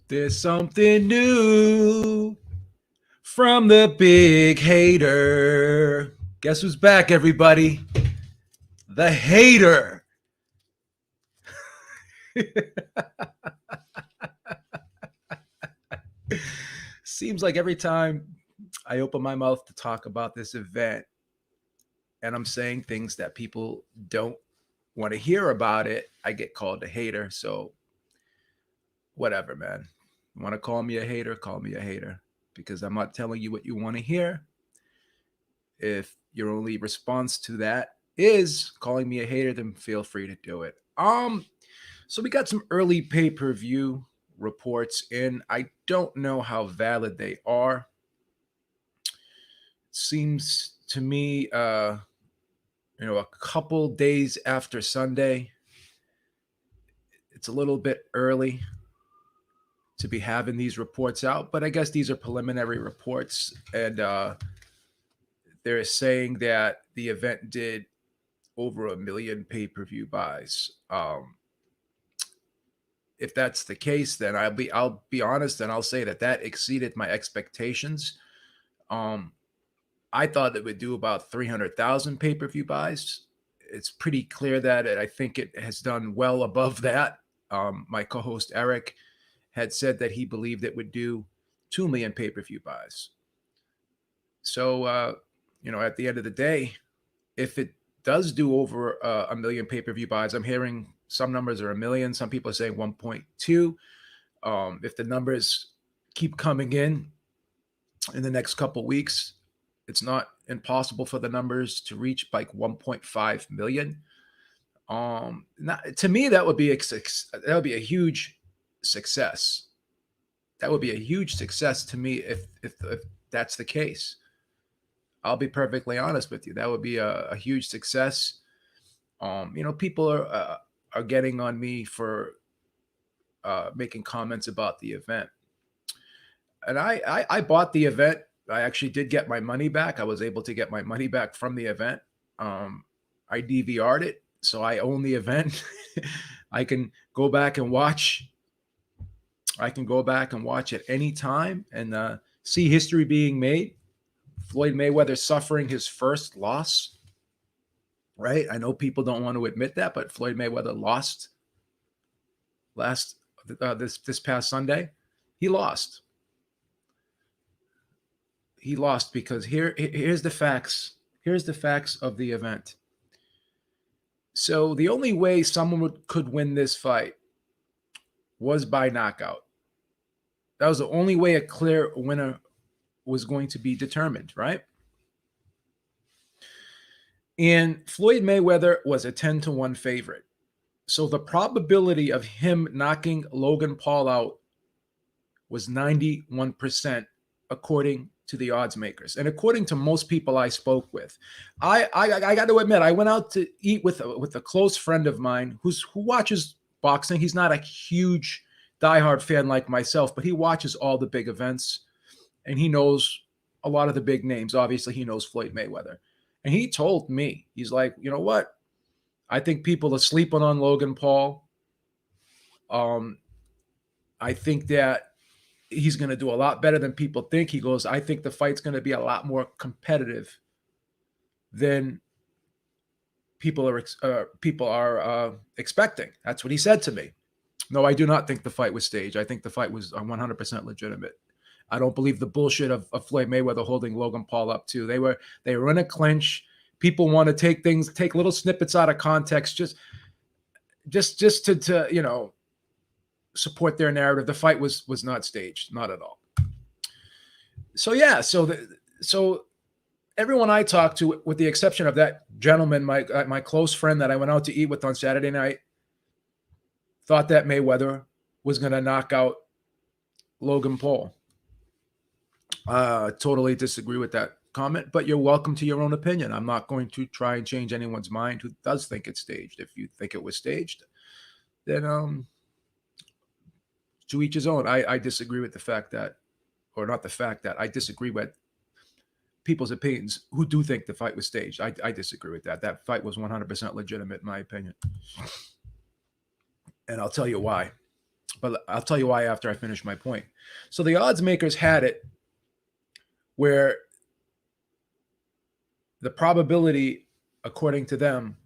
There's something new from the big hater. Guess who's back, everybody? The hater. Seems like every time I open my mouth to talk about this event and I'm saying things that people don't want to hear about it, I get called a hater. So, whatever, man. You want to call me a hater? Call me a hater because I'm not telling you what you want to hear. If your only response to that is calling me a hater, then feel free to do it. So we got some early pay-per-view reports in. I don't know how valid they are. It seems to me, a couple days after Sunday, it's a little bit early to be having these reports out, but I guess these are preliminary reports, and they're saying that the event did over 1 million pay-per-view buys. If that's the case, then I'll be honest and I'll say that exceeded my expectations. I thought it would do about 300,000 pay-per-view buys. It's pretty clear that I think it has done well above that. My co-host Eric had said that he believed it would do 2 million pay-per-view buys. So, at the end of the day, if it does do over 1 million pay-per-view buys, I'm hearing some numbers are 1 million. Some people are saying 1.2. If the numbers keep coming in the next couple weeks, it's not impossible for the numbers to reach like 1.5 million. To me, that would be a huge success. That would be a huge success to me if that's the case. I'll be perfectly honest with you. That would be a huge success. People are getting on me for making comments about the event, and I bought the event. I actually did get my money back. I was able to get my money back from the event. I DVR'd it, so I own the event. I can go back and watch. I can go back and watch at any time and see history being made. Floyd Mayweather suffering his first loss, right? I know people don't want to admit that, but Floyd Mayweather lost this past Sunday. He lost. He lost because here's the facts. Here's the facts of the event. So the only way someone could win this fight was by knockout. That was the only way a clear winner was going to be determined, right? And Floyd Mayweather was a 10-1 favorite. So the probability of him knocking Logan Paul out was 91%, according to the odds makers and according to most people I spoke with. I got to admit, I went out to eat with a close friend of mine who watches boxing. He's not a huge diehard fan like myself, but he watches all the big events and he knows a lot of the big names. Obviously, he knows Floyd Mayweather. And he told me, he's like, you know what? I think people are sleeping on Logan Paul. I think that he's going to do a lot better than people think. He goes, I think the fight's going to be a lot more competitive than people are expecting. That's what he said to me. No, I do not think the fight was staged. I think the fight was 100% legitimate. I don't believe the bullshit of Floyd Mayweather holding Logan Paul up too. They were in a clinch. People want to take little snippets out of context, just to support their narrative. The fight was not staged, not at all. So yeah, so everyone I talked to, with the exception of that gentleman, my close friend that I went out to eat with on Saturday night, thought that Mayweather was going to knock out Logan Paul. Totally disagree with that comment, but you're welcome to your own opinion. I'm not going to try and change anyone's mind who does think it's staged. If you think it was staged, then to each his own. I disagree with the fact that, or not the fact that, I disagree with people's opinions who do think the fight was staged. I disagree with that. That fight was 100% legitimate in my opinion. And I'll tell you why. But I'll tell you why after I finish my point. So the odds makers had it where the probability, according to them,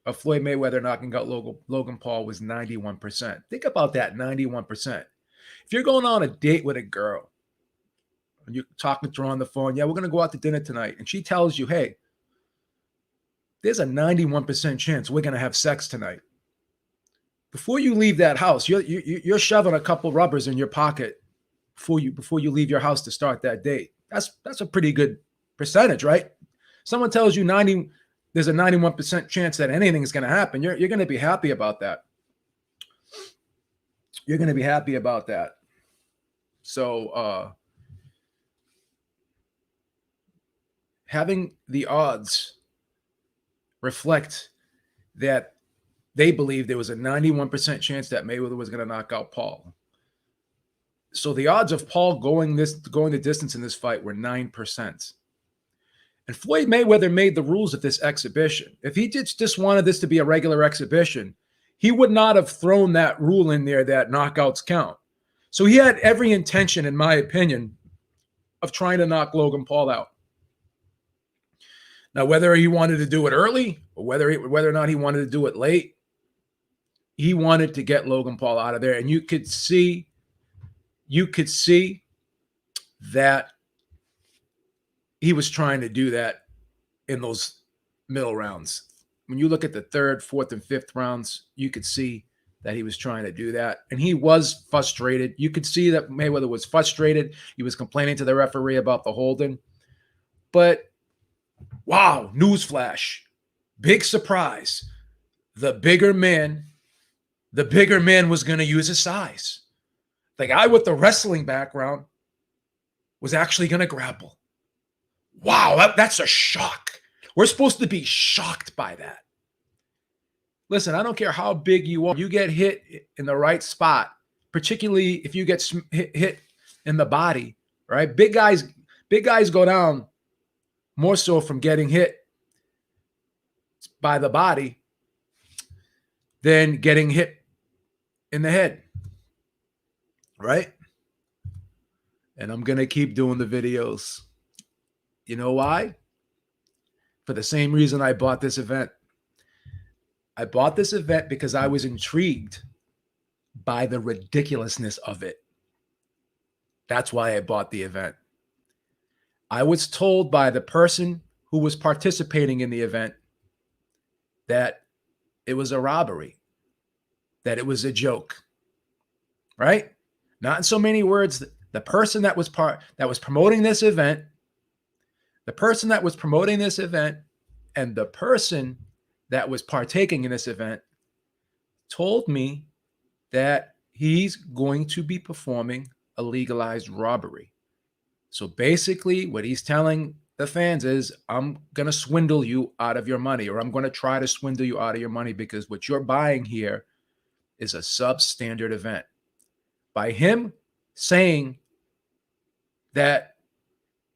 of Floyd Mayweather knocking out Logan Paul was 91%. Think about that, 91%. If you're going on a date with a girl and you're talking to her on the phone, yeah, we're going to go out to dinner tonight, and she tells you, hey, there's a 91% chance we're going to have sex tonight. Before you leave that house, you're shoving a couple rubbers in your pocket before you leave your house to start that date. That's a pretty good percentage, right? Someone tells you there's a 91% chance that anything is going to happen. You're going to be happy about that. You're going to be happy about that. So having the odds reflect that they believe there was a 91% chance that Mayweather was going to knock out Paul. So the odds of Paul going the distance in this fight were 9%. And Floyd Mayweather made the rules of this exhibition. If he just wanted this to be a regular exhibition, he would not have thrown that rule in there that knockouts count. So he had every intention, in my opinion, of trying to knock Logan Paul out. Now, whether he wanted to do it early or whether or not he wanted to do it late, he wanted to get Logan Paul out of there. And you could see that he was trying to do that in those middle rounds. When you look at the third, fourth, and fifth rounds, you could see that he was trying to do that. And he was frustrated. You could see that Mayweather was frustrated. He was complaining to the referee about the holding. But, wow, newsflash. Big surprise. The bigger man was going to use his size. The guy with the wrestling background was actually going to grapple. Wow, that's a shock. We're supposed to be shocked by that. Listen, I don't care how big you are. You get hit in the right spot, particularly if you get hit in the body, right? Big guys go down more so from getting hit by the body than getting hit in the head, right? And I'm going to keep doing the videos. You know why? For the same reason I bought this event. I bought this event because I was intrigued by the ridiculousness of it. That's why I bought the event. I was told by the person who was participating in the event that it was a robbery, that it was a joke, right? Not in so many words. The person that was promoting this event, and the person that was partaking in this event told me that he's going to be performing a legalized robbery. So basically what he's telling the fans is, I'm going to swindle you out of your money, or I'm going to try to swindle you out of your money, because what you're buying here is a substandard event. By him saying that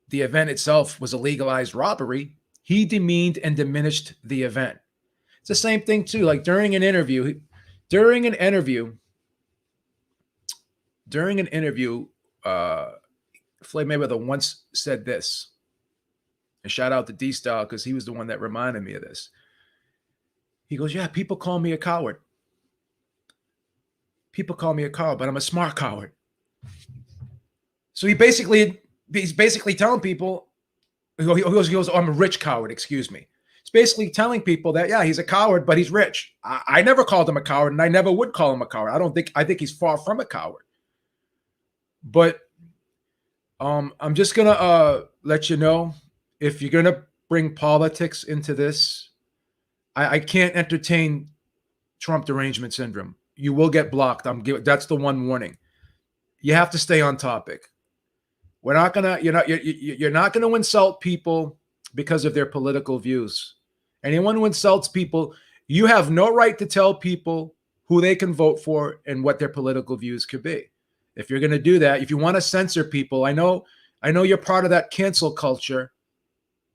the event itself was a legalized robbery, he demeaned and diminished the event. It's the same thing too. Like during an interview, Floyd Mayweather once said this, and shout out to D-Style because he was the one that reminded me of this. He goes, yeah, people call me a coward. People call me a coward, but I'm a smart coward. So he's basically telling people, he goes, oh, I'm a rich coward, excuse me. He's basically telling people that, yeah, he's a coward, but he's rich. I never called him a coward, and I never would call him a coward. I think he's far from a coward. But I'm just going to let you know, if you're going to bring politics into this, I can't entertain Trump derangement syndrome. You will get blocked. That's the one warning. You have to stay on topic. You're not going to insult people because of their political views. Anyone who insults people, you have no right to tell people who they can vote for and what their political views could be. If you're going to do that, if you want to censor people, I know you're part of that cancel culture,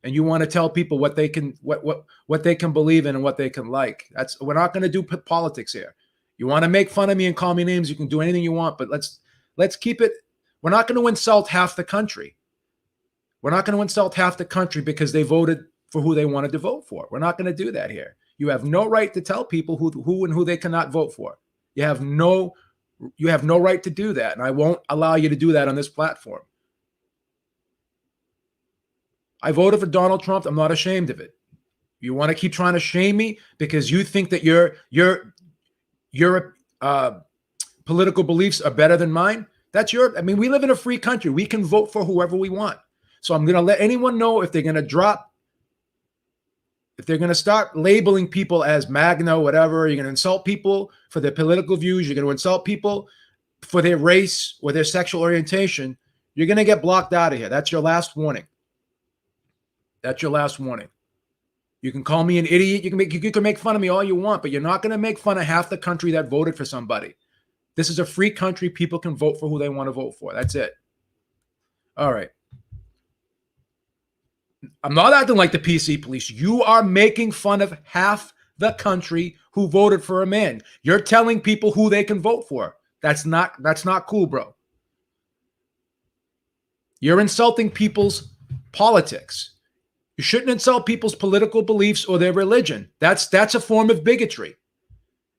and you want to tell people what they can what they can believe in and what they can like. We're not going to do politics here. You want to make fun of me and call me names, you can do anything you want, but let's keep it. We're not going to insult half the country. We're not going to insult half the country because they voted for who they wanted to vote for. We're not going to do that here. You have no right to tell people who they cannot vote for. You have no right to do that, and I won't allow you to do that on this platform. I voted for Donald Trump. I'm not ashamed of it. You want to keep trying to shame me because you think that your political beliefs are better than mine? That's I mean, we live in a free country. We can vote for whoever we want. So I'm going to let anyone know if they're going to start labeling people as Magna, whatever, you're going to insult people for their political views, you're going to insult people for their race or their sexual orientation, you're going to get blocked out of here. That's your last warning. That's your last warning. You can call me an idiot. You can make fun of me all you want, but you're not going to make fun of half the country that voted for somebody. This is a free country. People can vote for who they want to vote for. That's it. All right. I'm not acting like the PC police. You are making fun of half the country who voted for a man. You're telling people who they can vote for. That's not cool, bro. You're insulting people's politics. You shouldn't insult people's political beliefs or their religion. That's a form of bigotry.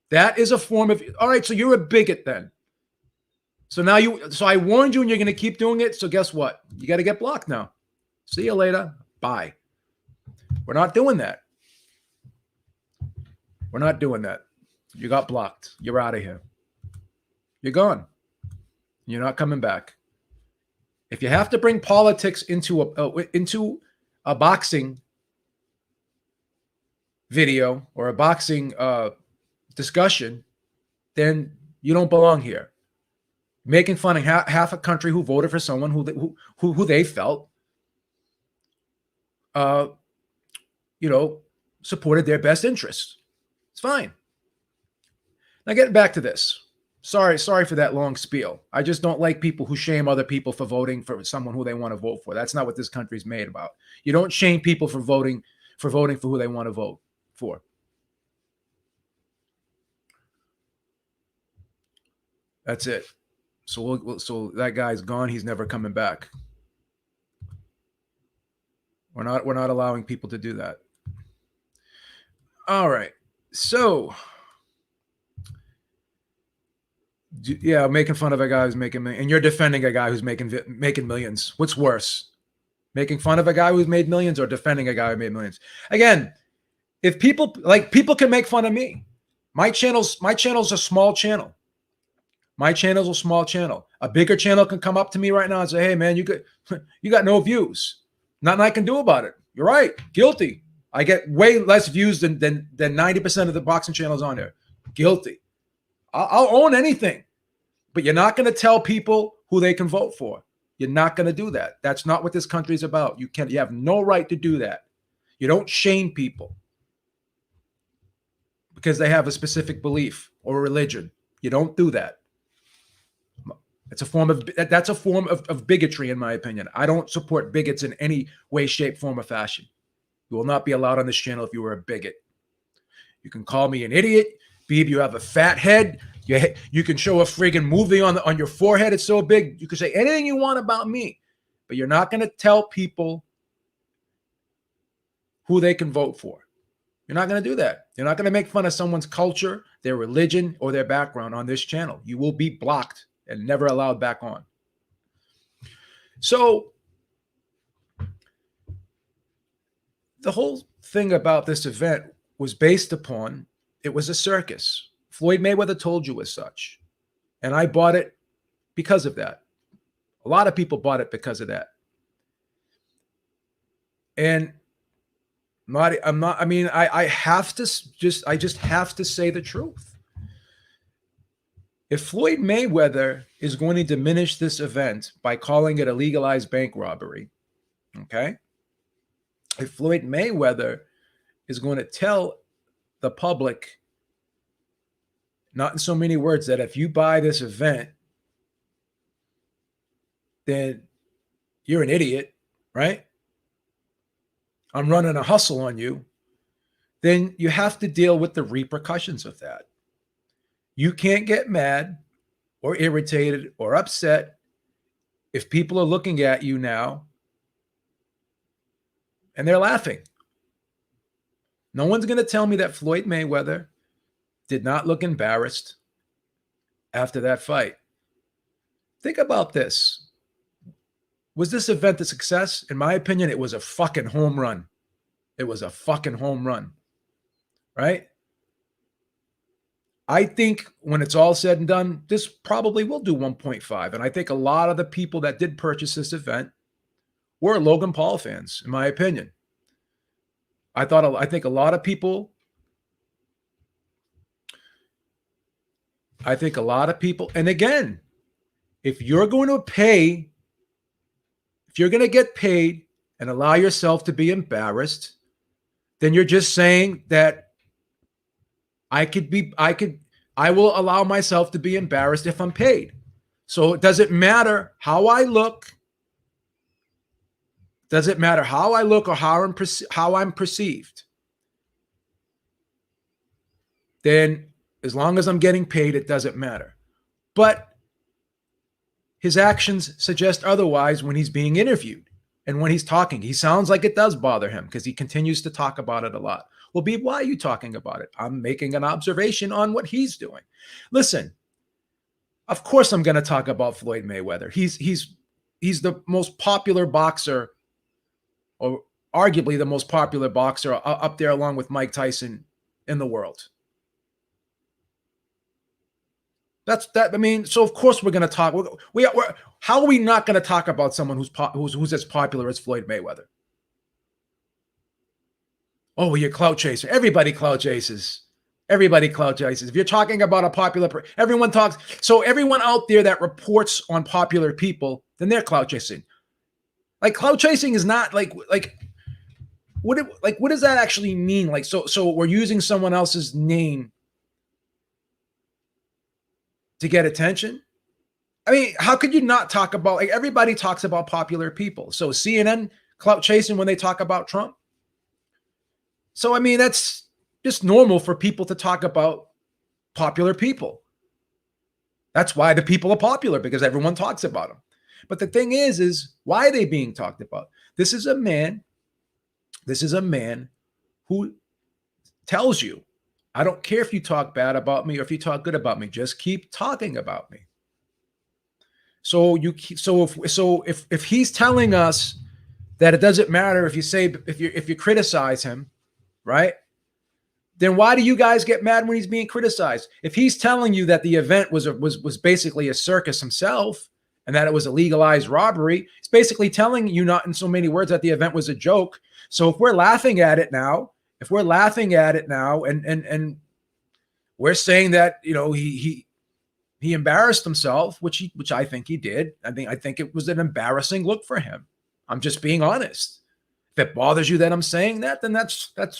That is a form of, all right, so you're a bigot then. So I warned you and you're going to keep doing it. So guess what? You got to get blocked now. See you later. Bye. We're not doing that. We're not doing that. You got blocked. You're out of here. You're gone. You're not coming back. If you have to bring politics into a boxing video or a boxing discussion, then you don't belong here. Making fun of half a country who voted for someone who they felt supported their best interests. It's fine. Now getting back to this. Sorry for that long spiel. I just don't like people who shame other people for voting for someone who they want to vote for. That's not what this country's made about. You don't shame people for voting for who they want to vote for. That's it. So that guy's gone. He's never coming back. We're not allowing people to do that. All right. So yeah, making fun of a guy who's making millions, and you're defending a guy who's making millions. What's worse? Making fun of a guy who's made millions or defending a guy who made millions? Again, if people can make fun of me. My channel's a small channel. My channel's a small channel. A bigger channel can come up to me right now and say, "Hey man, you got no views. Nothing I can do about it. You're right. Guilty. I get way less views than 90% of the boxing channels on there. Guilty. I'll own anything. But you're not going to tell people who they can vote for. You're not going to do that. That's not what this country is about. You have no right to do that. You don't shame people because they have a specific belief or religion. You don't do that. That's a form of bigotry, in my opinion. I don't support bigots in any way, shape, form, or fashion. You will not be allowed on this channel if you were a bigot. You can call me an idiot. Beeb, you have a fat head. You can show a friggin' movie on your forehead. It's so big. You can say anything you want about me, but you're not going to tell people who they can vote for. You're not going to do that. You're not going to make fun of someone's culture, their religion, or their background on this channel. You will be blocked and never allowed back on. So the whole thing about this event was based upon, it was a circus. Floyd Mayweather told you as such. And I bought it because of that. A lot of people bought it because of that. And I just have to say the truth. If Floyd Mayweather is going to diminish this event by calling it a legalized bank robbery, okay? If Floyd Mayweather is going to tell the public, not in so many words, that if you buy this event, then you're an idiot, right? I'm running a hustle on you. Then you have to deal with the repercussions of that. You can't get mad or irritated or upset if people are looking at you now and they're laughing. No one's going to tell me that Floyd Mayweather did not look embarrassed after that fight. Think about this. Was this event a success? In my opinion, it was a fucking home run. It was a fucking home run, right? I think when it's all said and done, this probably will do 1.5. And I think a lot of the people that did purchase this event were Logan Paul fans, in my opinion. I think a lot of people, and again, if you're going to get paid and allow yourself to be embarrassed, then you're just saying that I will allow myself to be embarrassed if I'm paid. So it doesn't matter how I look. Doesn't matter how I look or how I'm perceived. Then as long as I'm getting paid, it doesn't matter. But his actions suggest otherwise when he's being interviewed and when he's talking. He sounds like it does bother him because he continues to talk about it a lot. Well, Beeb, why are you talking about it? I'm making an observation on what he's doing. Listen, of course I'm going to talk about Floyd Mayweather. He's the most popular boxer, or arguably the most popular boxer, up there along with Mike Tyson in the world. So of course we're going to talk. How are we not going to talk about someone who's as popular as Floyd Mayweather? Oh, you're clout chaser. Everybody clout chases. If you're talking about a popular, everyone talks. So everyone out there that reports on popular people, then they're clout chasing. Like clout chasing is not what does that actually mean? Like, so we're using someone else's name to get attention. I mean, how could you not talk about, like, everybody talks about popular people. So CNN clout chasing when they talk about Trump. So, I mean, that's just normal for people to talk about popular people. That's why the people are popular, because everyone talks about them. But the thing is why are they being talked about? This is a man who tells you, I don't care if you talk bad about me or if you talk good about me, just keep talking about me. So if he's telling us that it doesn't matter if you criticize him, right? Then why do you guys get mad when he's being criticized? If he's telling you that the event was basically a circus himself and that it was a legalized robbery, it's basically telling you, not in so many words, that the event was a joke. So if we're laughing at it now, and we're saying that, you know, he embarrassed himself, which I think he did. I think it was an embarrassing look for him. I'm just being honest. If it bothers you that I'm saying that, then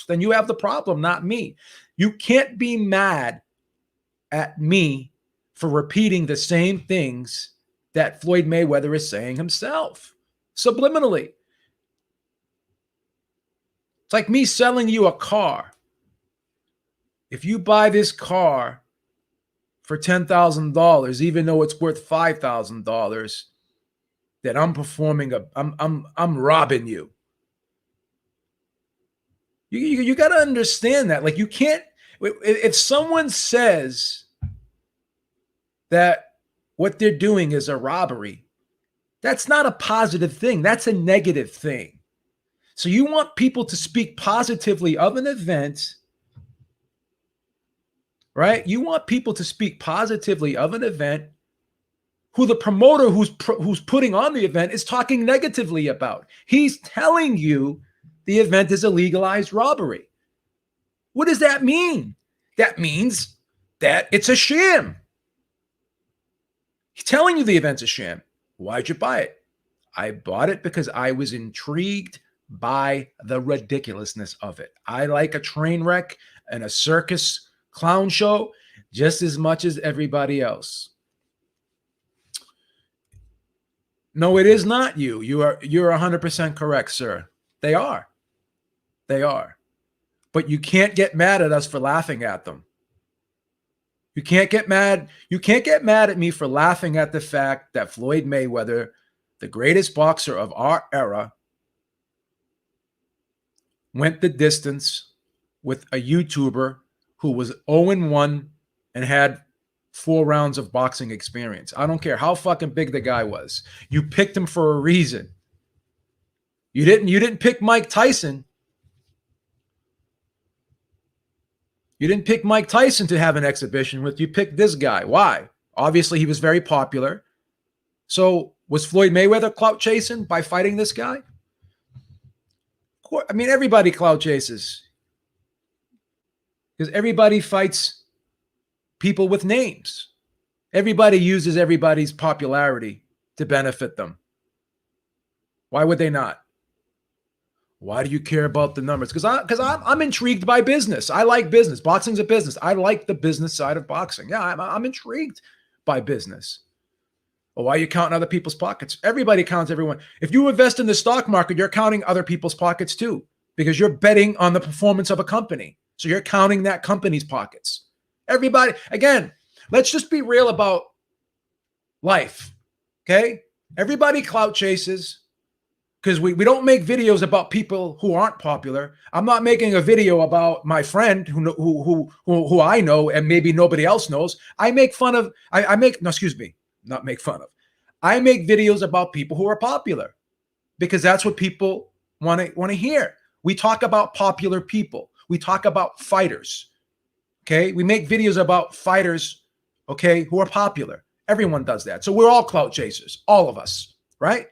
then you have the problem, not me. You can't be mad at me for repeating the same things that Floyd Mayweather is saying himself, subliminally. It's like me selling you a car. If you buy this car for $10,000, even though it's worth $5,000, then I'm robbing you. You got to understand that. Like, you can't, if someone says that what they're doing is a robbery, that's not a positive thing. That's a negative thing. So you want people to speak positively of an event, right? You want people to speak positively of an event who the promoter who's putting on the event is talking negatively about. He's telling you the event is a legalized robbery. What does that mean? That means that it's a sham. He's telling you the event's a sham. Why'd you buy it? I bought it because I was intrigued by the ridiculousness of it. I like a train wreck and a circus clown show just as much as everybody else. No, it is not you. You're 100% correct, sir. They are. But you can't get mad at us for laughing at them. You can't get mad. You can't get mad at me for laughing at the fact that Floyd Mayweather, the greatest boxer of our era, went the distance with a YouTuber who was 0-1 and had 4 rounds of boxing experience. I don't care how fucking big the guy was. You picked him for a reason. You didn't pick Mike Tyson. You didn't pick Mike Tyson to have an exhibition with. You picked this guy. Why? Obviously, he was very popular. So was Floyd Mayweather clout chasing by fighting this guy? I mean, everybody clout chases because everybody fights people with names. Everybody uses everybody's popularity to benefit them. Why would they not? Why do you care about the numbers? Because I'm intrigued by business. I like business. Boxing's a business. I like the business side of boxing. Yeah, I'm intrigued by business. Well, why are you counting other people's pockets? Everybody counts everyone. If you invest in the stock market, you're counting other people's pockets too, because you're betting on the performance of a company. So you're counting that company's pockets. Everybody, again, let's just be real about life, okay? Everybody clout chases because we don't make videos about people who aren't popular. I'm not making a video about my friend who I know and maybe nobody else knows. I make fun of, I make videos about people who are popular because that's what people want to hear. We talk about popular people. We talk about fighters. Okay. We make videos about fighters, okay, who are popular. Everyone does that. So we're all clout chasers, all of us, right?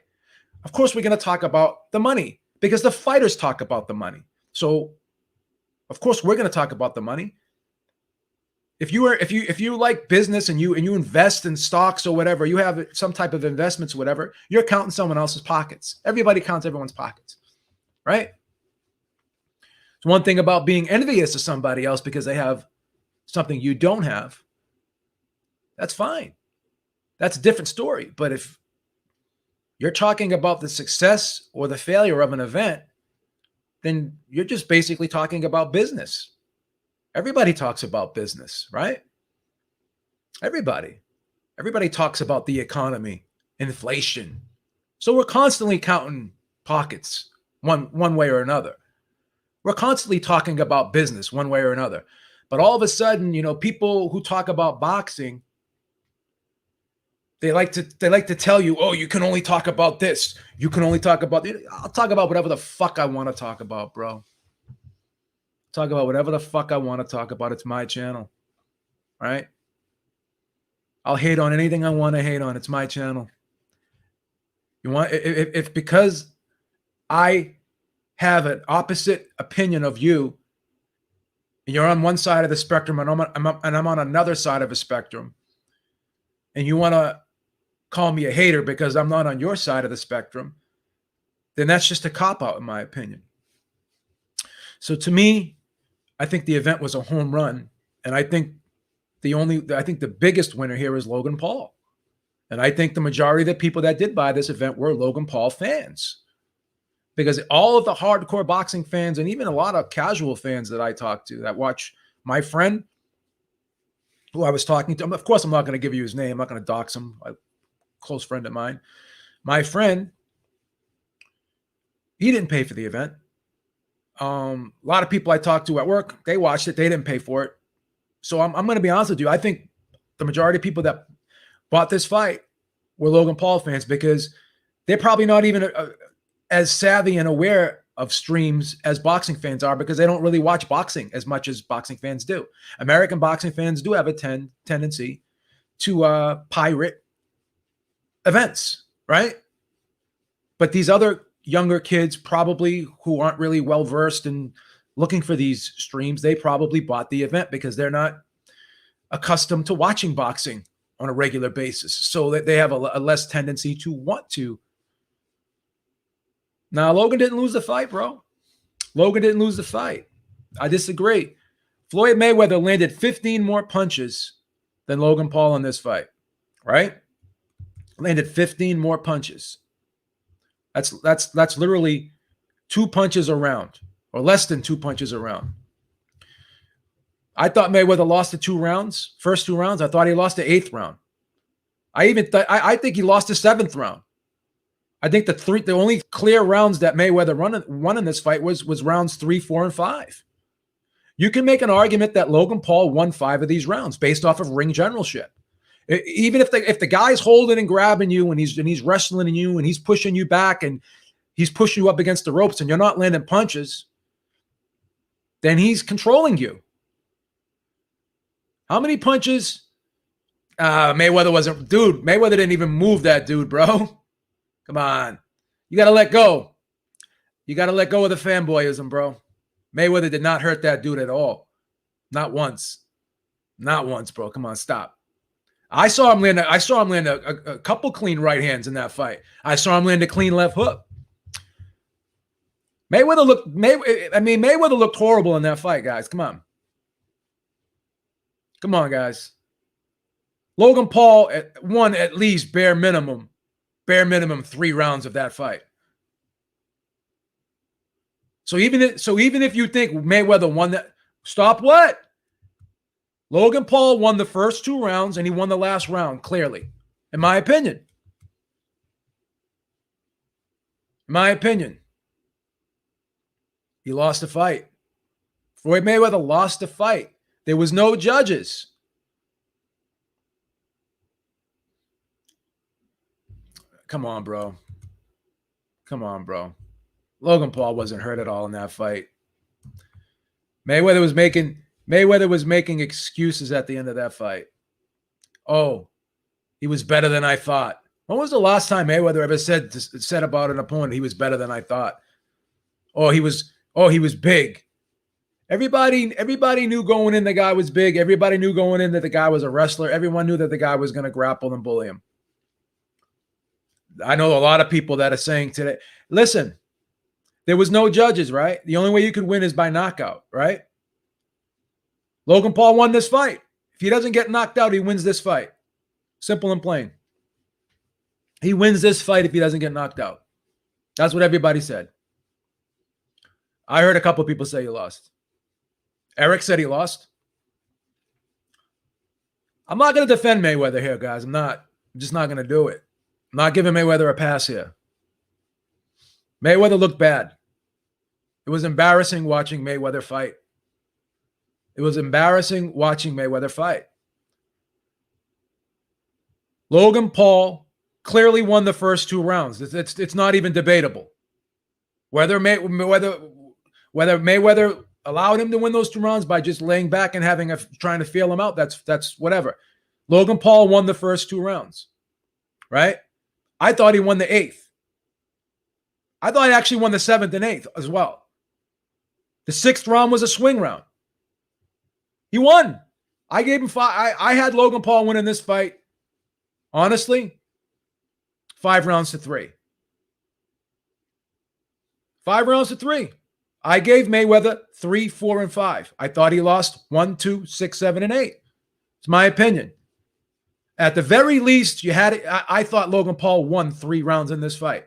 Of course, we're going to talk about the money because the fighters talk about the money. So of course, we're going to talk about the money. If you like business and you invest in stocks or whatever, you have some type of investments or whatever, you're counting someone else's pockets. Everybody counts everyone's pockets, right? It's one thing about being envious of somebody else because they have something you don't have. That's fine. That's a different story. But if you're talking about the success or the failure of an event, then you're just basically talking about business. Everybody talks about business, right? Everybody talks about the economy, inflation. So we're constantly counting pockets one way or another. We're constantly talking about business one way or another. But all of a sudden, people who talk about boxing, they like to tell you, oh, you can only talk about this. You can only talk about it. I'll talk about whatever the fuck I want to talk about, bro. Talk about whatever the fuck I want to talk about. It's my channel, right? I'll hate on anything I want to hate on. It's my channel. You want if because I have an opposite opinion of you, and you're on one side of the spectrum, and I'm on another side of a spectrum, and you want to call me a hater because I'm not on your side of the spectrum, then that's just a cop-out, in my opinion. So to me, I think the event was a home run, and I think the biggest winner here is Logan Paul. And I think the majority of the people that did buy this event were Logan Paul fans. Because all of the hardcore boxing fans and even a lot of casual fans that I talk to that watch, my friend who I was talking to, of course, I'm not going to give you his name. I'm not going to dox him, a close friend of mine. My friend, he didn't pay for the event. A lot of people I talked to at work, they watched it. They didn't pay for it. So I'm going to be honest with you. I think the majority of people that bought this fight were Logan Paul fans because they're probably not even as savvy and aware of streams as boxing fans are because they don't really watch boxing as much as boxing fans do. American boxing fans do have a tendency to pirate events, right? But these other younger kids probably who aren't really well-versed in looking for these streams, they probably bought the event because they're not accustomed to watching boxing on a regular basis. So that they have a less tendency to want to. Now, Logan didn't lose the fight, bro. Logan didn't lose the fight. I disagree. Floyd Mayweather landed 15 more punches than Logan Paul in this fight, right? Landed 15 more punches. That's literally 2 punches a round, or less than 2 punches a round. I thought Mayweather lost the 2 rounds, first 2 rounds. I thought he lost the 8th round. I think he lost the 7th round. I think the only clear rounds that Mayweather won in this fight was rounds 3, 4, and 5. You can make an argument that Logan Paul won 5 of these rounds based off of ring generalship. Even if the guy's holding and grabbing you and he's wrestling you and he's pushing you back and he's pushing you up against the ropes and you're not landing punches, then he's controlling you. How many punches? Mayweather wasn't, dude. Mayweather didn't even move that dude, bro. Come on. You got to let go. You got to let go of the fanboyism, bro. Mayweather did not hurt that dude at all. Not once. Not once, bro. Come on, stop. I saw him land a couple clean right hands in that fight. I saw him land a clean left hook. Mayweather looked horrible in that fight, guys. Come on. Come on, guys. Logan Paul won at least bare minimum 3 rounds of that fight. So even if you think Mayweather won that, stop what? Logan Paul won the first 2 rounds and he won the last round, clearly. In my opinion. In my opinion. He lost the fight. Floyd Mayweather lost the fight. There was no judges. Come on, bro. Come on, bro. Logan Paul wasn't hurt at all in that fight. Mayweather was making excuses at the end of that fight. Oh, he was better than I thought. When was the last time Mayweather ever said about an opponent he was better than I thought? Oh, he was big. Everybody knew going in the guy was big. Everybody knew going in that the guy was a wrestler. Everyone knew that the guy was going to grapple and bully him. I know a lot of people that are saying today, listen, there was no judges, right? The only way you could win is by knockout, right? Logan Paul won this fight. If he doesn't get knocked out, he wins this fight. Simple and plain. He wins this fight if he doesn't get knocked out. That's what everybody said. I heard a couple of people say he lost. Eric said he lost. I'm not going to defend Mayweather here, guys. I'm just not going to do it. I'm not giving Mayweather a pass here. Mayweather looked bad. It was embarrassing watching Mayweather fight. It was embarrassing watching Mayweather fight. Logan Paul clearly won the first 2 rounds. It's not even debatable. Whether Mayweather allowed him to win those 2 rounds by just laying back and trying to feel him out, that's whatever. Logan Paul won the first 2 rounds, right? I thought he won the 8th. I thought he actually won the 7th and 8th as well. The 6th round was a swing round. He won. I gave him 5. I had Logan Paul winning this fight. Honestly, 5 rounds to 3. 5 rounds to 3. I gave Mayweather 3, 4, and 5. I thought he lost 1, 2, 6, 7, and 8. It's my opinion. At the very least, you had it. I thought Logan Paul won 3 rounds in this fight.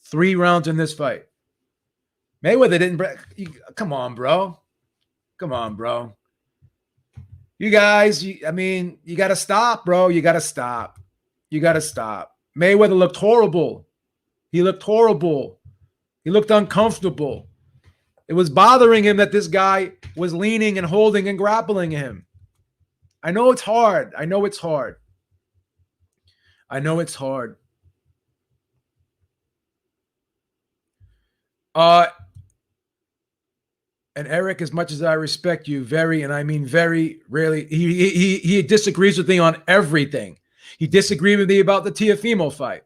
3 rounds in this fight. Mayweather didn't. Come on, bro. Come on, bro. You guys, you got to stop, bro. You got to stop. You got to stop. Mayweather looked horrible. He looked horrible. He looked uncomfortable. It was bothering him that this guy was leaning and holding and grappling him. I know it's hard. I know it's hard. I know it's hard. And Eric, as much as I respect you, very really, he disagrees with me on everything. He disagreed with me about the Teofimo fight.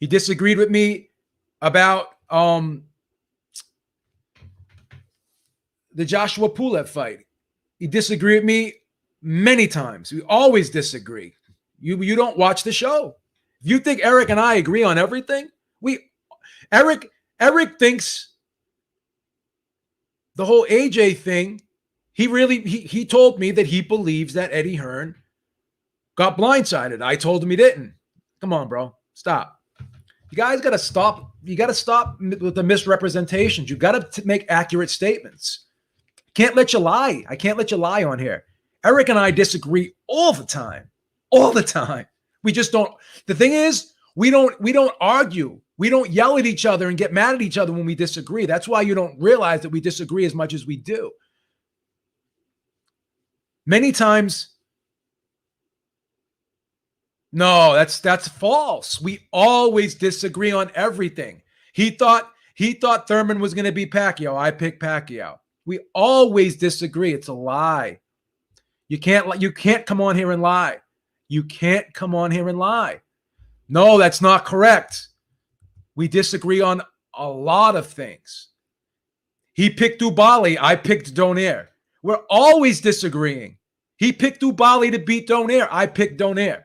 He disagreed with me about the Joshua Pulev fight. He disagreed with me many times. We always disagree. You don't watch the show. If you think Eric and I agree on everything, Eric thinks the whole AJ thing, he told me that he believes that Eddie Hearn got blindsided. I told him he didn't. Come on, bro. Stop. You guys got to stop. You got to stop with the misrepresentations. You got to make accurate statements. Can't let you lie. I can't let you lie on here. Eric and I disagree all the time. All the time. We just don't. The thing is, we don't argue. We don't yell at each other and get mad at each other when we disagree. That's why you don't realize that we disagree as much as we do. Many times, no, that's false. We always disagree on everything. He thought Thurman was going to be Pacquiao. I picked Pacquiao. We always disagree. It's a lie. You can't come on here and lie. You can't come on here and lie. No, that's not correct. We disagree on a lot of things. He picked Ubali. I picked Donaire. We're always disagreeing. He picked Ubali to beat Donaire. I picked Donaire.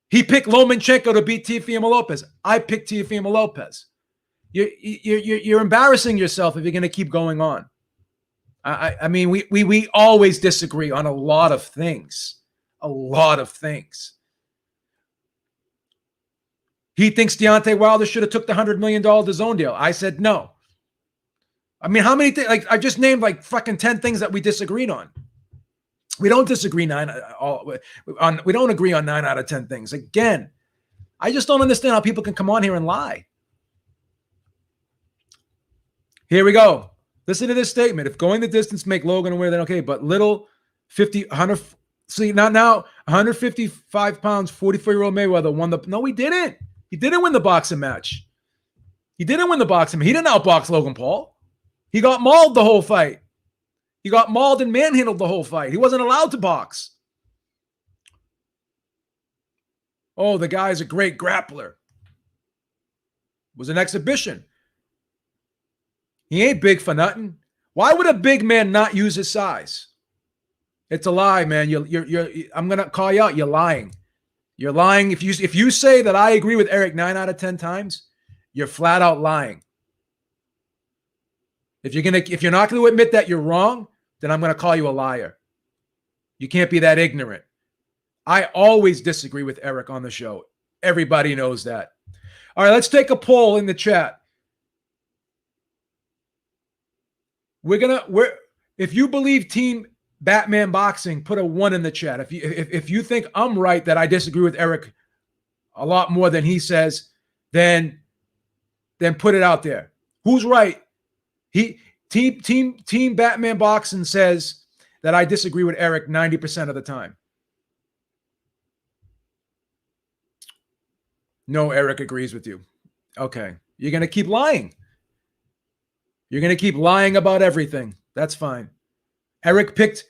He picked Lomachenko to beat Teofimo Lopez. I picked Teofimo Lopez. You're embarrassing yourself if you're going to keep going on. I mean, we always disagree on a lot of things. A lot of things. He thinks Deontay Wilder should have took the $100 million DAZN deal. I said no. I mean, how many things? Like, I just named like fucking 10 things that we disagreed on. We don't disagree we don't agree on 9 out of 10 things. Again, I just don't understand how people can come on here and lie. Here we go. Listen to this statement. If going the distance make Logan aware, then okay. But Little, 100. See, now 155 pounds, 44-year-old Mayweather won the. No, he didn't. He didn't win the boxing match. He didn't win the boxing. He didn't outbox Logan Paul. He got mauled the whole fight. He got mauled and manhandled the whole fight. He wasn't allowed to box. Oh, the guy's a great grappler. It was an exhibition. He ain't big for nothing. Why would a big man not use his size? It's a lie, man. I'm gonna call you out. You're lying. You're lying. If you say that I agree with Eric 9 out of 10 times, you're flat out lying. If you're not going to admit that you're wrong, then I'm going to call you a liar. You can't be that ignorant. I always disagree with Eric on the show. Everybody knows that. All right, let's take a poll in the chat. If you believe Team Batman Boxing, put a 1 in the chat. If you think I'm right that I disagree with Eric a lot more than he says, then put it out there. Who's right? Team Batman Boxing says that I disagree with Eric 90% of the time. No, Eric agrees with you. Okay. You're going to keep lying. You're going to keep lying about everything. That's fine. Eric picked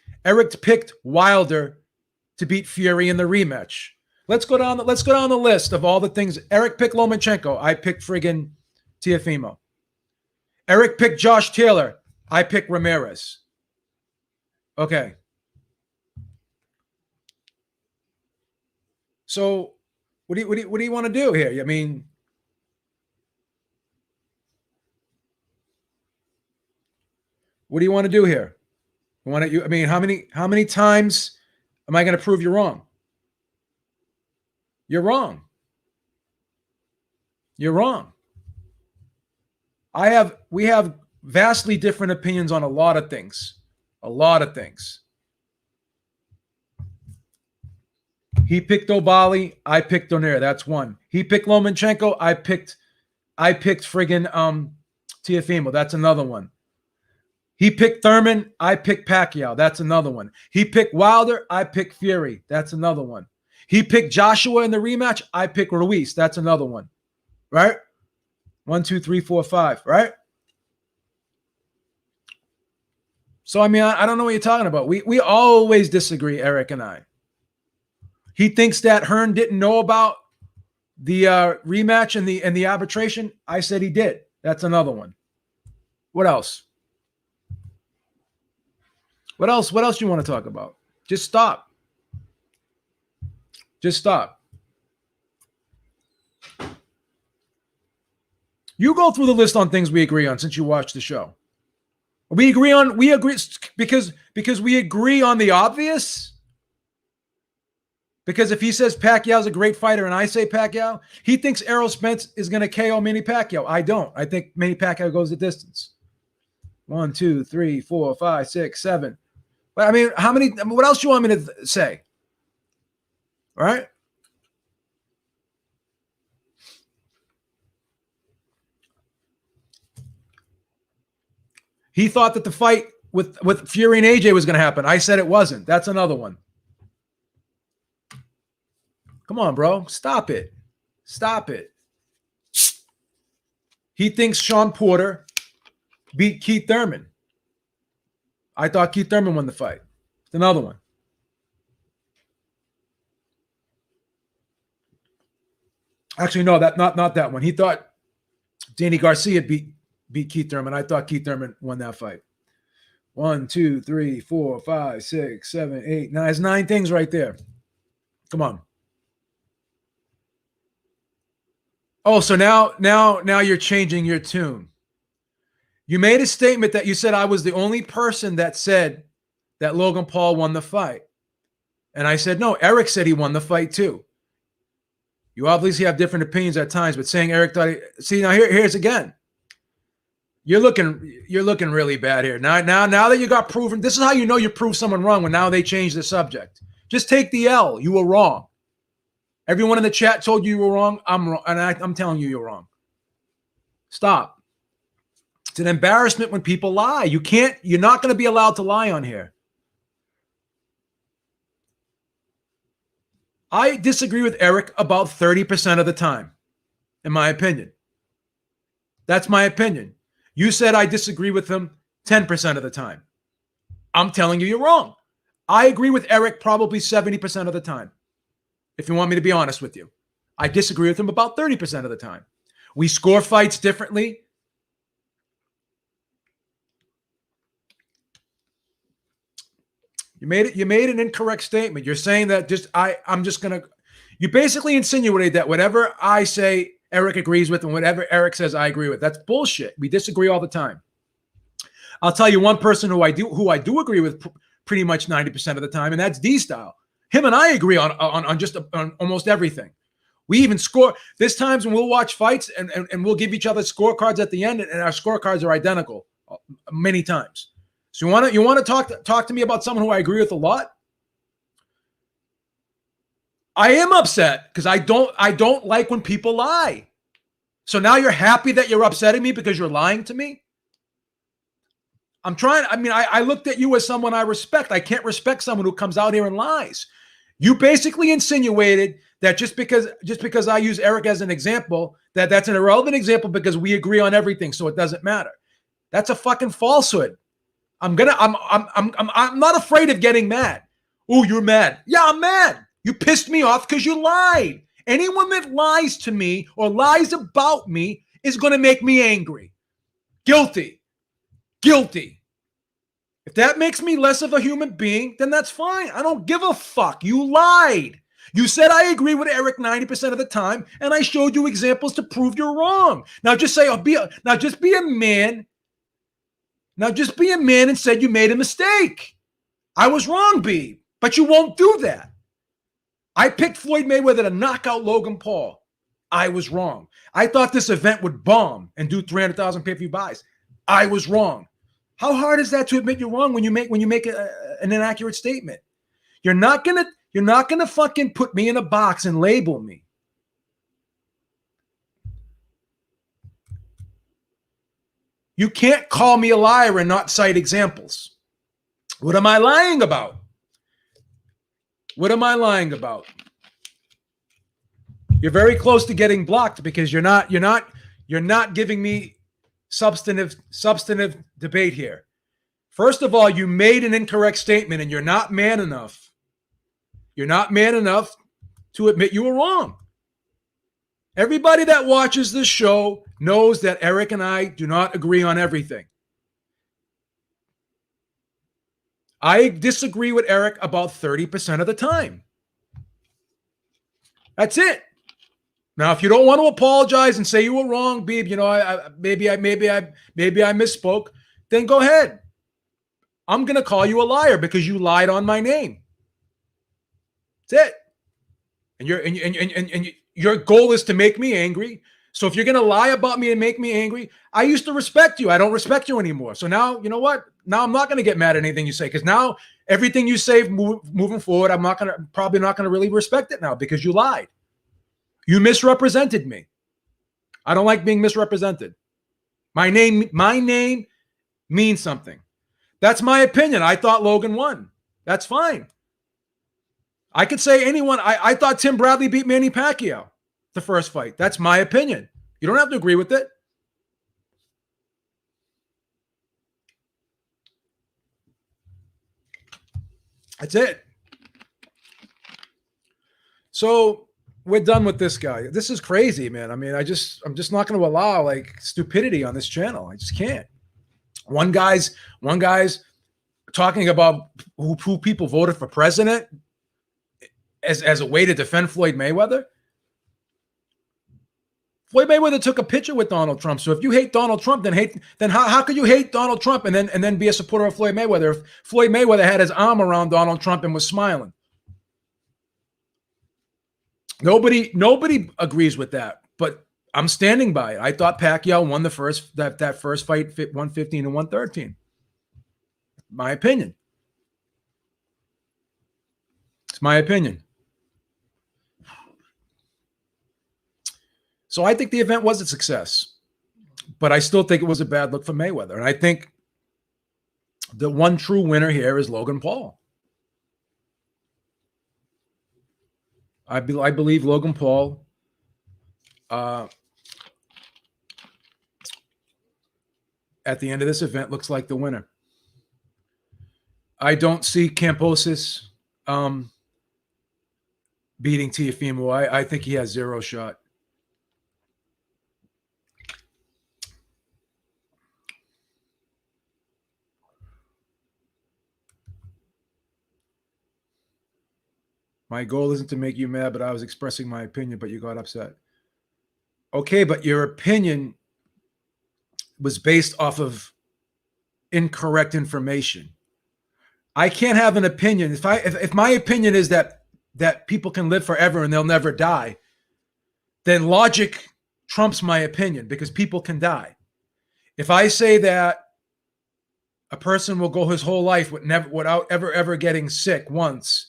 Wilder to beat Fury in the rematch. Let's go down the list of all the things. Eric picked Lomachenko. I picked friggin' Teofimo. Eric picked Josh Taylor. I picked Ramirez. Okay. So what do you want to do here? I mean, what do you want to do here? I mean, how many times am I going to prove you wrong? You're wrong. You're wrong. We have vastly different opinions on a lot of things. A lot of things. He picked Ubali. I picked Donaire. That's one. He picked Lomachenko. I picked friggin' Teofimo. That's another one. He picked Thurman. I picked Pacquiao. That's another one. He picked Wilder. I picked Fury. That's another one. He picked Joshua in the rematch. I picked Ruiz. That's another one. Right? 1, 2, 3, 4, 5. Right? So, I mean, I don't know what you're talking about. We always disagree, Eric and I. He thinks that Hearn didn't know about the rematch and the arbitration. I said he did. That's another one. What else? What else do you want to talk about? Just stop. Just stop. You go through the list on things we agree on since you watched the show. We agree because we agree on the obvious. Because if he says Pacquiao's a great fighter and I say Pacquiao, he thinks Errol Spence is going to KO Manny Pacquiao. I don't. I think Manny Pacquiao goes the distance. 1, 2, 3, 4, 5, 6, 7. But I mean, how many? What else do you want me to say? All right. He thought that the fight with Fury and AJ was going to happen. I said it wasn't. That's another one. Come on, bro. Stop it. Stop it. He thinks Sean Porter beat Keith Thurman. I thought Keith Thurman won the fight. It's another one. Actually, no, not that one. He thought Danny Garcia beat Keith Thurman. I thought Keith Thurman won that fight. 1, 2, 3, 4, 5, 6, 7, 8, 9. There's 9 things right there. Come on. Oh, so now you're changing your tune. You made a statement that you said I was the only person that said that Logan Paul won the fight. And I said, no, Eric said he won the fight too. You obviously have different opinions at times, but saying Eric thought see, now here's again. You're looking really bad here. Now that you got proven, this is how you know you proved someone wrong when now they change the subject. Just take the L. You were wrong. Everyone in the chat told you were wrong. I'm wrong, and I'm telling you you're wrong. Stop. It's an embarrassment when people lie. You're not going to be allowed to lie on here. I disagree with Eric about 30% of the time, in my opinion. That's my opinion. You said I disagree with him 10% of the time. I'm telling you you're wrong. I agree with Eric probably 70% of the time, if you want me to be honest with you. I disagree with him about 30% of the time. We score fights differently. You made an incorrect statement. You're saying that you basically insinuated that whatever I say, Eric agrees with, and whatever Eric says, I agree with. That's bullshit. We disagree all the time. I'll tell you one person who I do agree with pretty much 90% of the time, and that's D-Style. Him and I agree on almost everything. We even score. There's times when we'll watch fights and we'll give each other scorecards at the end, and our scorecards are identical many times. So you want to talk to me about someone who I agree with a lot? I am upset because I don't like when people lie. So now you're happy that you're upsetting me because you're lying to me? I looked at you as someone I respect. I can't respect someone who comes out here and lies. You basically insinuated that just because I use Eric as an example, that's an irrelevant example because we agree on everything, so it doesn't matter. That's a fucking falsehood. I'm not afraid of getting mad. Oh, you're mad. Yeah, I'm mad. You pissed me off because you lied. Anyone that lies to me or lies about me is going to make me angry. Guilty. If that makes me less of a human being, then that's fine. I don't give a fuck. You lied. You said I agree with Eric 90% of the time, and I showed you examples to prove you're wrong. Now just say, just be a man. Now just be a man and said you made a mistake. I was wrong, B, but you won't do that. I picked Floyd Mayweather to knock out Logan Paul. I was wrong. I thought this event would bomb and do 300,000 PPV buys. I was wrong. How hard is that to admit you're wrong when you make an inaccurate statement? You're not gonna fucking put me in a box and label me. You can't call me a liar and not cite examples. What am I lying about? What am I lying about? You're very close to getting blocked because you're not giving me substantive debate here. First of all, you made an incorrect statement and you're not man enough. You're not man enough to admit you were wrong. Everybody that watches this show knows that Eric and I do not agree on everything. I disagree with Eric about 30% of the time. That's it. Now, if you don't want to apologize and say you were wrong, Beeb, maybe I misspoke, then go ahead. I'm going to call you a liar because you lied on my name. That's it. And your goal is to make me angry. So if you're going to lie about me and make me angry, I used to respect you. I don't respect you anymore. So now, you know what? Now I'm not going to get mad at anything you say, because now everything you say moving forward, I'm probably not going to really respect it now because you lied. You misrepresented me. I don't like being misrepresented. My name means something. That's my opinion. I thought Logan won. That's fine. I could say anyone. I thought Tim Bradley beat Manny Pacquiao the first fight. That's my opinion. You don't have to agree with it. That's it. So we're done with this guy. This is crazy, man. I mean, I'm just not going to allow like stupidity on this channel. I just can't. One guy's talking about who people voted for president as a way to defend Floyd Mayweather. Floyd Mayweather took a picture with Donald Trump. So if you hate Donald Trump, then how could you hate Donald Trump and then be a supporter of Floyd Mayweather if Floyd Mayweather had his arm around Donald Trump and was smiling? Nobody agrees with that, but I'm standing by it. I thought Pacquiao won that first fight, 115 and 113. My opinion. It's my opinion. So I think the event was a success, but I still think it was a bad look for Mayweather. And I think the one true winner here is Logan Paul. I believe Logan Paul at the end of this event looks like the winner. I don't see Kambosos beating Teofimo. I think he has zero shot. My goal isn't to make you mad, but I was expressing my opinion, but you got upset. Okay, but your opinion was based off of incorrect information. I can't have an opinion. If my opinion is that people can live forever and they'll never die, then logic trumps my opinion because people can die. If I say that a person will go his whole life without ever getting sick once,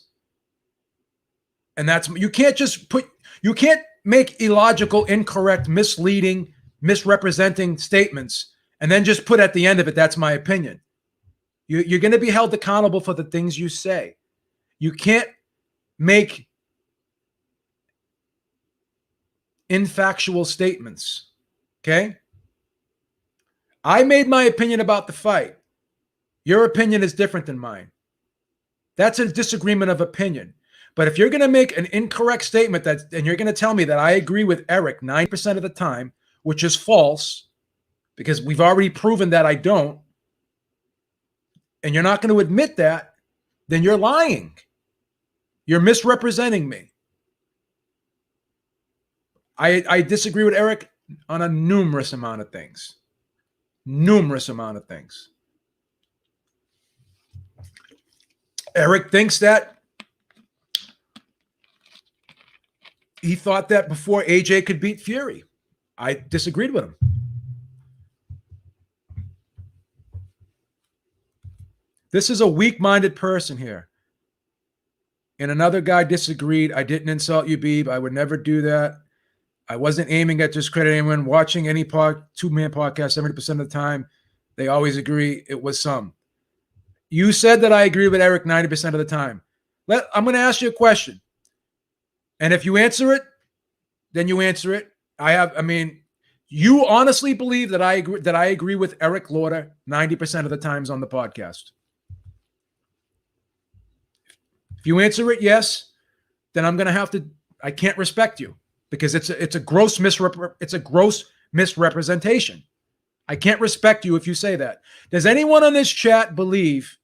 and you can't make illogical, incorrect, misleading, misrepresenting statements and then just put at the end of it, that's my opinion. You're going to be held accountable for the things you say. You can't make infactual statements. Okay? I made my opinion about the fight. Your opinion is different than mine. That's a disagreement of opinion. But if you're going to make an incorrect statement and you're going to tell me that I agree with Eric 9% of the time, which is false, because we've already proven that I don't, and you're not going to admit that, then you're lying. You're misrepresenting me. I disagree with Eric on a numerous amount of things. Numerous amount of things. Eric thinks that he thought that before AJ could beat Fury. I disagreed with him. This is a weak-minded person here. And another guy disagreed. I didn't insult you, Beeb. I would never do that. I wasn't aiming at discrediting anyone. Watching any two-man podcast 70% of the time, they always agree. It was some. You said that I agree with Eric 90% of the time. I'm going to ask you a question. And if you answer it, then you answer it. You honestly believe that I agree with Eric Lauder 90% of the times on the podcast. If you answer it yes, then I'm going to I can't respect you because it's a gross misrepresentation. I can't respect you if you say that. Does anyone on this chat believe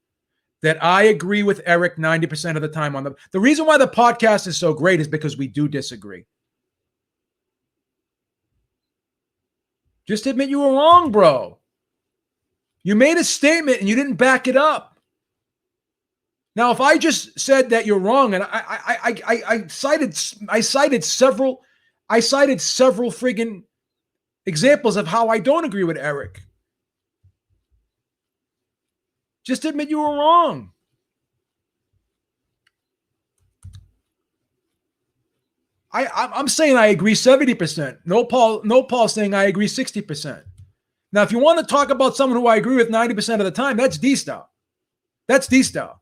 that I agree with Eric 90% of the time on the reason why the podcast is so great is because we do disagree. Just admit you were wrong, bro. You made a statement and you didn't back it up. Now, if I just said that you're wrong, and I cited several friggin' examples of how I don't agree with Eric. Just admit you were wrong. I'm saying I agree 70%. No Paul saying I agree 60%. Now, if you want to talk about someone who I agree with 90% of the time, that's D-Style. That's D-Style.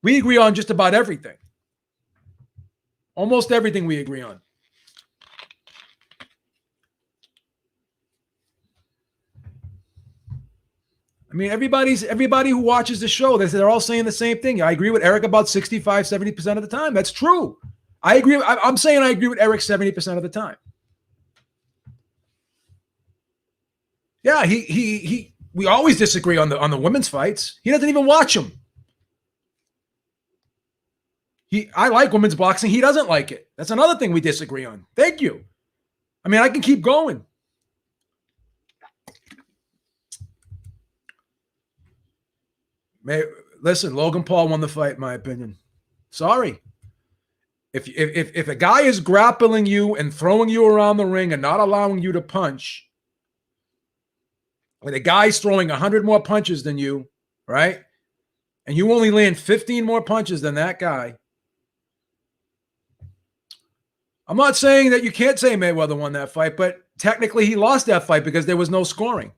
We agree on just about everything. Almost everything we agree on. I mean, everybody who watches the show, they're all saying the same thing. I agree with Eric about 65, 70% of the time. That's true. I agree. I'm saying I agree with Eric 70% of the time. Yeah, we always disagree on the women's fights. He doesn't even watch them. I like women's boxing. He doesn't like it. That's another thing we disagree on. Thank you. I mean, I can keep going. Listen, Logan Paul won the fight, in my opinion. Sorry. If a guy is grappling you and throwing you around the ring and not allowing you to punch, when a guy's throwing 100 more punches than you, right? And you only land 15 more punches than that guy. I'm not saying that you can't say Mayweather won that fight, but technically he lost that fight because there was no scoring.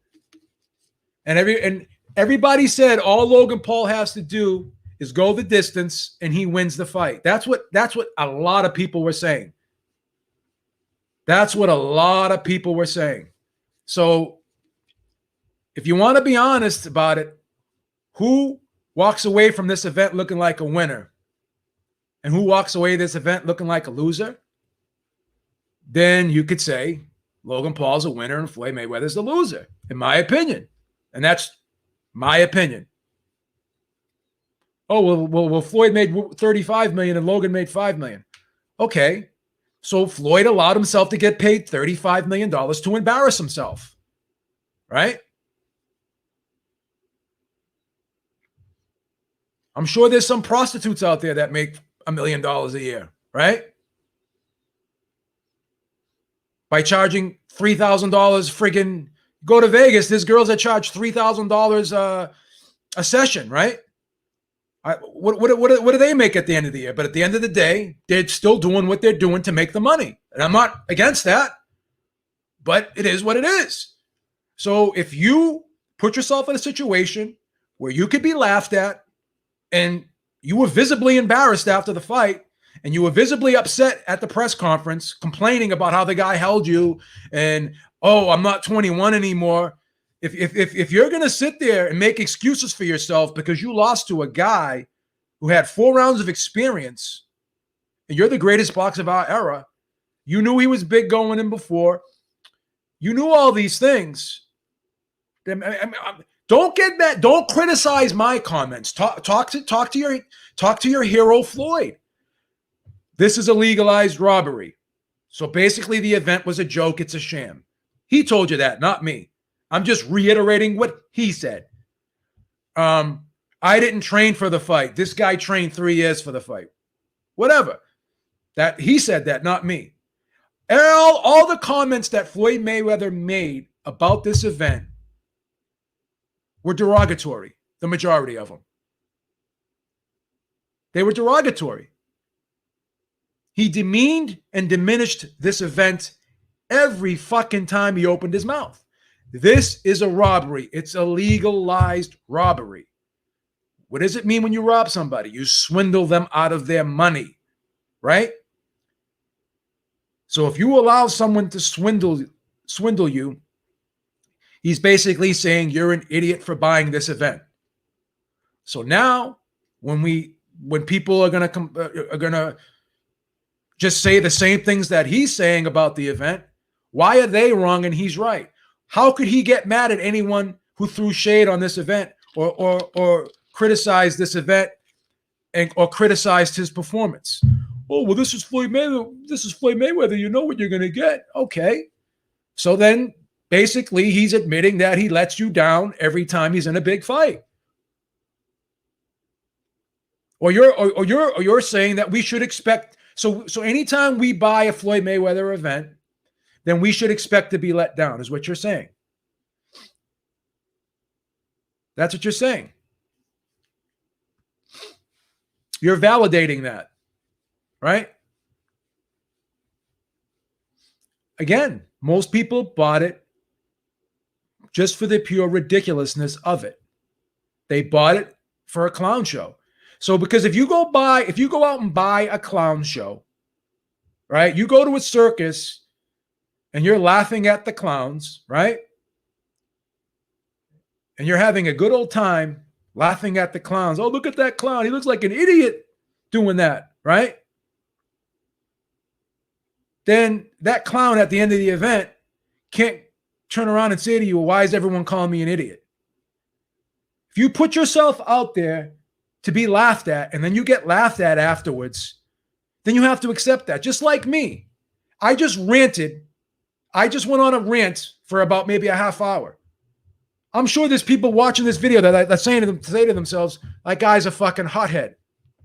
And everybody said all Logan Paul has to do is go the distance and he wins the fight. That's what a lot of people were saying. That's what a lot of people were saying. So if you want to be honest about it, who walks away from this event looking like a winner and who walks away this event looking like a loser, then you could say Logan Paul's a winner and Floyd Mayweather's the loser, in my opinion. And that's my opinion. Oh, well, Floyd made $35 million and Logan made $5 million. Okay. So Floyd allowed himself to get paid $35 million to embarrass himself. Right? I'm sure there's some prostitutes out there that make $1 million a year, right? By charging $3,000 friggin' go to Vegas, there's girls that charge $3,000 a session, right? What do they make at the end of the year? But at the end of the day, they're still doing what they're doing to make the money. And I'm not against that, but it is what it is. So if you put yourself in a situation where you could be laughed at and you were visibly embarrassed after the fight and you were visibly upset at the press conference complaining about how the guy held you and, oh, I'm not 21 anymore. If you're going to sit there and make excuses for yourself because you lost to a guy who had 4 rounds of experience and you're the greatest boxer of our era, you knew he was big going in before, you knew all these things. Don't get mad. Don't criticize my comments. Talk to your hero Floyd. This is a legalized robbery. So basically the event was a joke. It's a sham. He told you that, not me. I'm just reiterating what he said. I didn't train for the fight. This guy trained 3 years for the fight. Whatever. That he said that, not me. All the comments that Floyd Mayweather made about this event were derogatory, the majority of them. They were derogatory. He demeaned and diminished this event every fucking time he opened his mouth. This is a robbery. It's a legalized robbery. What does it mean when you rob somebody? You swindle them out of their money, right? So if you allow someone to swindle you, he's basically saying you're an idiot for buying this event. So now, when people are gonna just say the same things that he's saying about the event, why are they wrong and he's right? How could he get mad at anyone who threw shade on this event or criticized this event or criticized his performance? Oh, well, this is Floyd Mayweather. This is Floyd Mayweather. You know what you're going to get. Okay. So then basically he's admitting that he lets you down every time he's in a big fight. Or you're saying that we should expect. So anytime we buy a Floyd Mayweather event, then we should expect to be let down, is what you're saying. That's what you're saying. You're validating that, right? Again, most people bought it just for the pure ridiculousness of it. They bought it for a clown show. So because if you go out and buy a clown show, right? You go to a circus and you're laughing at the clowns, right? And you're having a good old time laughing at the clowns. Oh, look at that clown. He looks like an idiot doing that, right? Then that clown at the end of the event can't turn around and say to you, why is everyone calling me an idiot? If you put yourself out there to be laughed at and then you get laughed at afterwards, then you have to accept that. Just like me. I just ranted. I just went on a rant for about maybe a half hour. I'm sure there's people watching this video that say to themselves, that guy's a fucking hothead.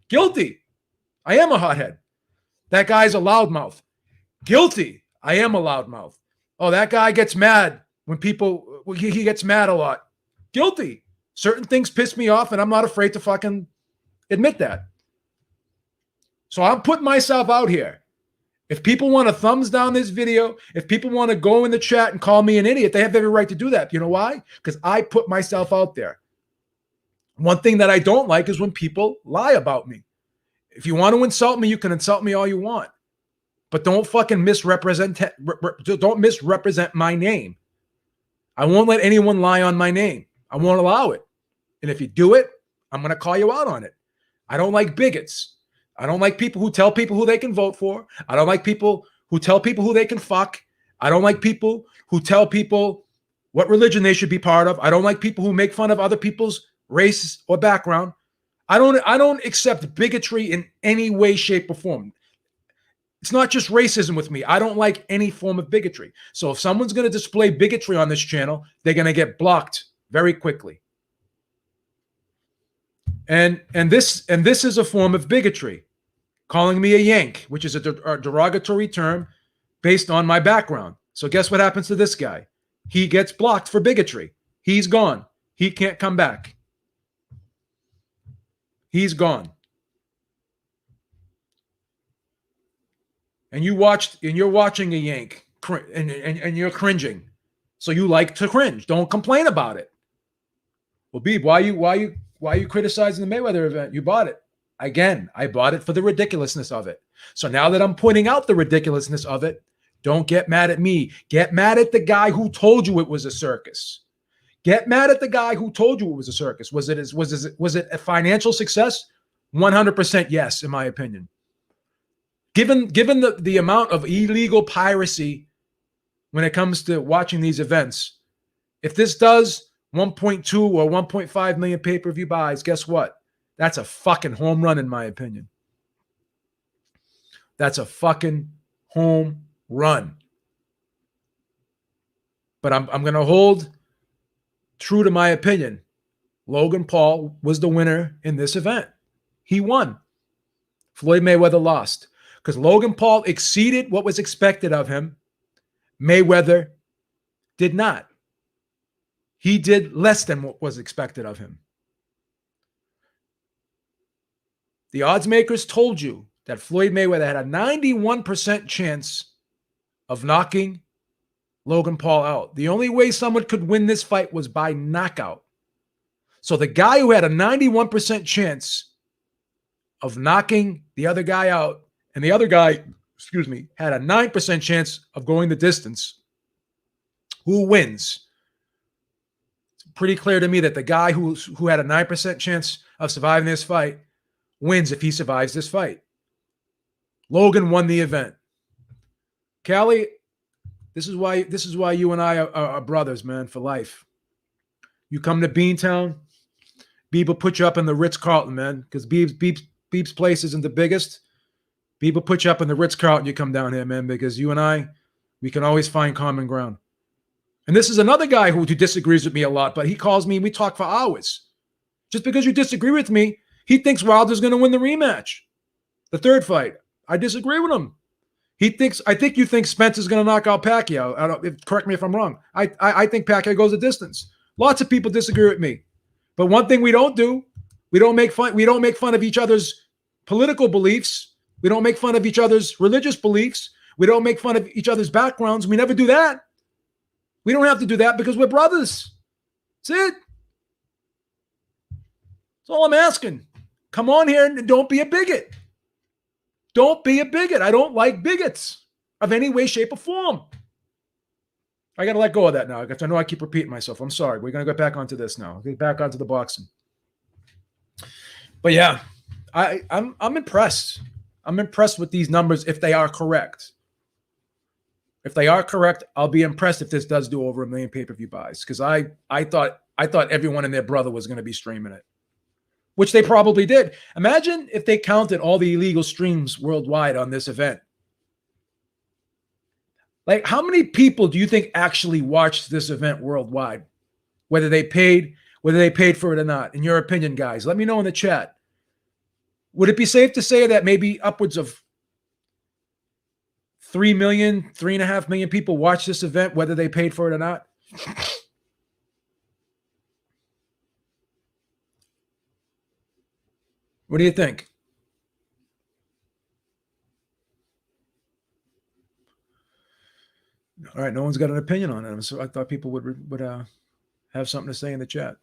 Guilty. I am a hothead. That guy's a loudmouth. Guilty. I am a loudmouth. Oh, that guy gets mad when people, he gets mad a lot. Guilty. Certain things piss me off and I'm not afraid to fucking admit that. So I'm putting myself out here. If people want to thumbs down this video, if people want to go in the chat and call me an idiot, they have every right to do that. You know why? Because I put myself out there. One thing that I don't like is when people lie about me. If you want to insult me, you can insult me all you want. But don't fucking misrepresent my name. I won't let anyone lie on my name. I won't allow it. And if you do it, I'm going to call you out on it. I don't like bigots. I don't like people who tell people who they can vote for. I don't like people who tell people who they can fuck. I don't like people who tell people what religion they should be part of. I don't like people who make fun of other people's race or background. I don't accept bigotry in any way, shape, or form. It's not just racism with me. I don't like any form of bigotry. So if someone's going to display bigotry on this channel, they're going to get blocked very quickly. And this is a form of bigotry. Calling me a Yank, which is a derogatory term based on my background. So guess what happens to this guy? He gets blocked for bigotry. He's gone. He can't come back. He's gone. And you're watching a Yank and you're cringing. So you like to cringe. Don't complain about it. Well, Beeb, why are you criticizing the Mayweather event? You bought it. Again, I bought it for the ridiculousness of it. So now that I'm pointing out the ridiculousness of it, don't get mad at me. Get mad at the guy who told you it was a circus. Get mad at the guy who told you it was a circus. Was it a financial success? 100% yes, in my opinion. Given the amount of illegal piracy when it comes to watching these events, if this does 1.2 or 1.5 million pay-per-view buys, guess what? That's a fucking home run, in my opinion. That's a fucking home run. But I'm going to hold true to my opinion. Logan Paul was the winner in this event. He won. Floyd Mayweather lost. Because Logan Paul exceeded what was expected of him. Mayweather did not. He did less than what was expected of him. The odds makers told you that Floyd Mayweather had a 91% chance of knocking Logan Paul out. The only way someone could win this fight was by knockout. So the guy who had a 91% chance of knocking the other guy out, and the other guy, had a 9% chance of going the distance, who wins? It's pretty clear to me that the guy who had a 9% chance of surviving this fight wins if he survives this fight. Logan won the event. Callie, this is why you and I are brothers, man, for life. You come to Beantown, Beeb will put you up in the Ritz-Carlton, man, because Beeb's place isn't the biggest. Beeb will put you up in the Ritz-Carlton. You come down here, man, because you and I, we can always find common ground. And this is another guy who disagrees with me a lot, but he calls me and we talk for hours. Just because you disagree with me, he thinks Wilder's going to win the rematch. The third fight. I disagree with him. I think you think Spencer's going to knock out Pacquiao. Correct me if I'm wrong. I think Pacquiao goes a distance. Lots of people disagree with me. But one thing we don't do, we don't make fun of each other's political beliefs. We don't make fun of each other's religious beliefs. We don't make fun of each other's backgrounds. We never do that. We don't have to do that because we're brothers. That's it. That's all I'm asking. Come on here and don't be a bigot. Don't be a bigot. I don't like bigots of any way, shape, or form. I got to let go of that now. I know I keep repeating myself. I'm sorry. We're going to get back onto this now. Get back onto the boxing. But yeah, I'm impressed. I'm impressed with these numbers if they are correct. If they are correct, I'll be impressed if this does do over 1 million pay-per-view buys, because I thought everyone and their brother was going to be streaming it, which they probably did. Imagine if they counted all the illegal streams worldwide on this event. Like, how many people do you think actually watched this event worldwide? Whether they paid for it or not, in your opinion, guys. Let me know in the chat. Would it be safe to say that maybe upwards of 3 million, 3.5 million people watched this event, whether they paid for it or not? What do you think? All right, no one's got an opinion on it, so I thought people would have something to say in the chat.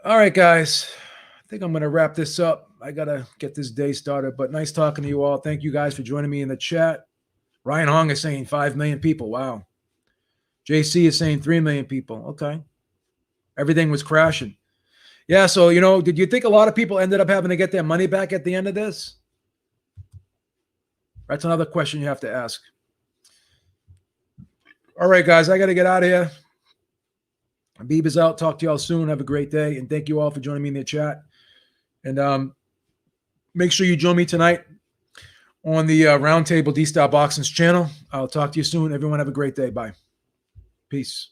All right, guys. I think I'm going to wrap this up. I got to get this day started, but nice talking to you all. Thank you guys for joining me in the chat. Ryan Hong is saying 5 million people. Wow. JC is saying 3 million people. Okay. Everything was crashing. Yeah, so, did you think a lot of people ended up having to get their money back at the end of this? That's another question you have to ask. All right, guys, I got to get out of here. Habib is out. Talk to y'all soon. Have a great day. And thank you all for joining me in the chat. And make sure you join me tonight on the Roundtable D-Style Boxing's channel. I'll talk to you soon. Everyone have a great day. Bye. Peace.